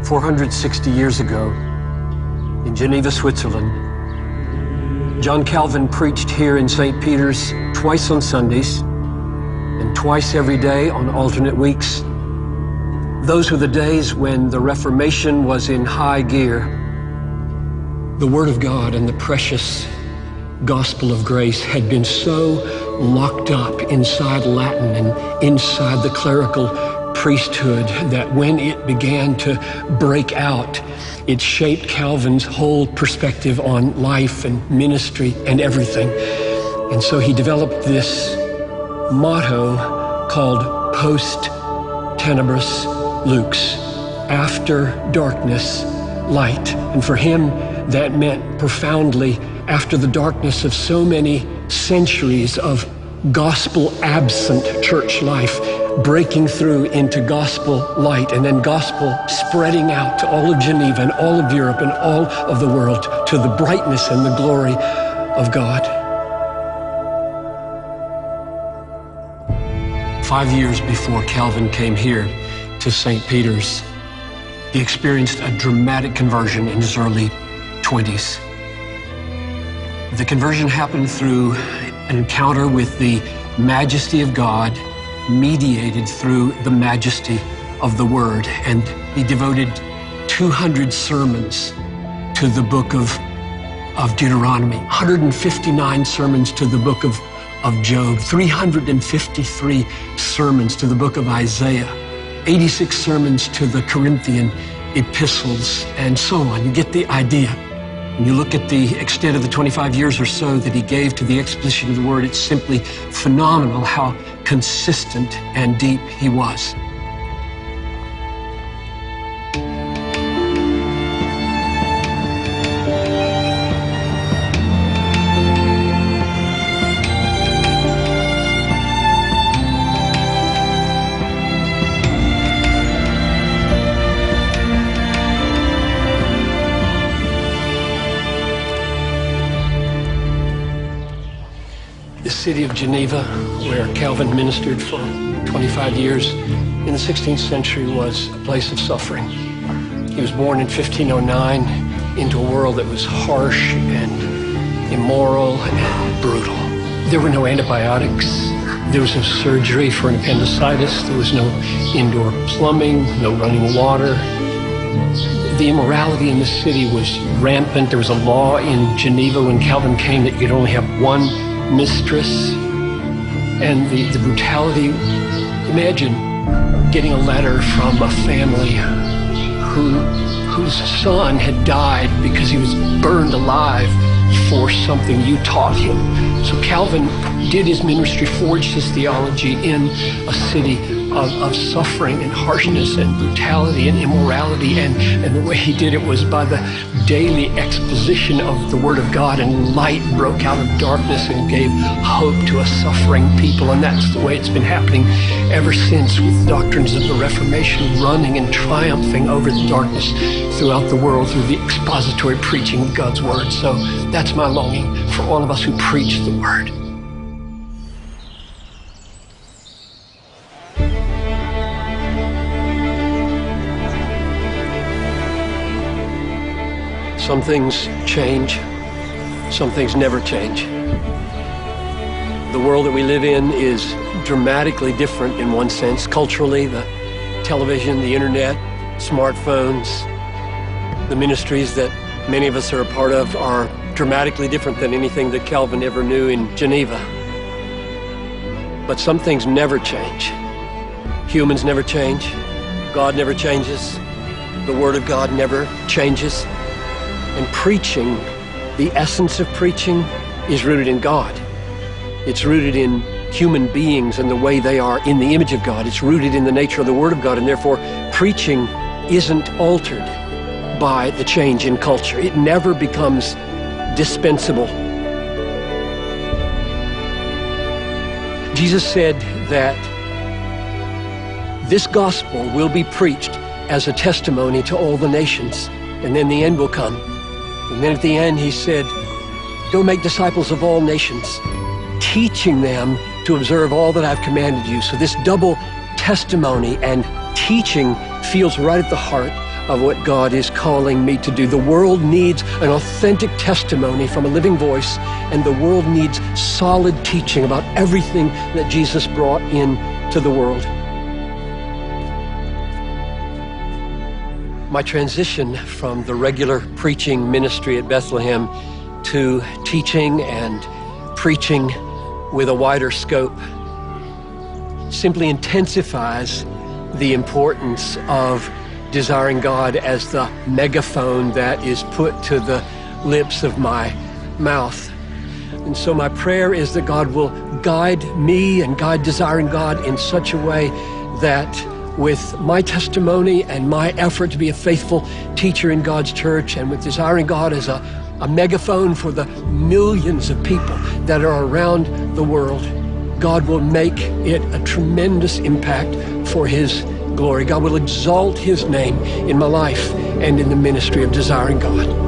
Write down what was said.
460 years ago, in Geneva, Switzerland, John Calvin preached here in St. Peter's twice on Sundays and twice every day on alternate weeks. Those were the days when the Reformation was in high gear. The Word of God and the precious gospel of grace had been so locked up inside Latin and inside the clerical priesthood that when it began to break out, it shaped Calvin's whole perspective on life and ministry and everything. And so he developed this motto called Post Tenebris Lux, after darkness, light. And for him, that meant profoundly, after the darkness of so many centuries of gospel-absent church life, breaking through into gospel light, and then gospel spreading out to all of Geneva and all of Europe and all of the world to the brightness and the glory of God. 5 years before Calvin came here to St. Peter's, he experienced a dramatic conversion in his early 20s. The conversion happened through an encounter with the majesty of God, mediated through the majesty of the Word. And he devoted 200 sermons to the book of Deuteronomy, 159 sermons to the book of Job, 353 sermons to the book of Isaiah, 86 sermons to the Corinthian epistles, and so on. You get the idea. When you look at the extent of the 25 years or so that he gave to the exposition of the Word, it's simply phenomenal how consistent and deep he was. The city of Geneva, where Calvin ministered for 25 years in the 16th century, was a place of suffering. He was born in 1509 into a world that was harsh and immoral and brutal. There were no antibiotics. There was no surgery for an appendicitis. There was no indoor plumbing, no running water. The immorality in the city was rampant. There was a law in Geneva when Calvin came that you could only have one mistress, and the brutality. Imagine getting a letter from a family whose son had died because he was burned alive for something you taught him. So Calvin did his ministry, forged his theology in a city of suffering and harshness and brutality and immorality, and the way he did it was by the daily exposition of the Word of God, and light broke out of darkness and gave hope to a suffering people. And that's the way it's been happening ever since, with doctrines of the Reformation running and triumphing over the darkness throughout the world through the expository preaching of God's Word. So that's my longing for all of us who preach the Word. Some things change, some things never change. The world that we live in is dramatically different in one sense. Culturally, the television, the internet, smartphones, the ministries that many of us are a part of are dramatically different than anything that Calvin ever knew in Geneva. But some things never change. Humans never change. God never changes. The Word of God never changes. And preaching, the essence of preaching, is rooted in God. It's rooted in human beings and the way they are in the image of God. It's rooted in the nature of the Word of God, and therefore preaching isn't altered by the change in culture. It never becomes dispensable. Jesus said that this gospel will be preached as a testimony to all the nations, and then the end will come. And then at the end, he said, go make disciples of all nations, teaching them to observe all that I've commanded you. So this double testimony and teaching feels right at the heart of what God is calling me to do. The world needs an authentic testimony from a living voice, and the world needs solid teaching about everything that Jesus brought into the world. My transition from the regular preaching ministry at Bethlehem to teaching and preaching with a wider scope simply intensifies the importance of desiring God as the megaphone that is put to the lips of my mouth. And so my prayer is that God will guide me and guide Desiring God in such a way that with my testimony and my effort to be a faithful teacher in God's church, and with Desiring God as a megaphone for the millions of people that are around the world, God will make it a tremendous impact for His glory. God will exalt His name in my life and in the ministry of Desiring God.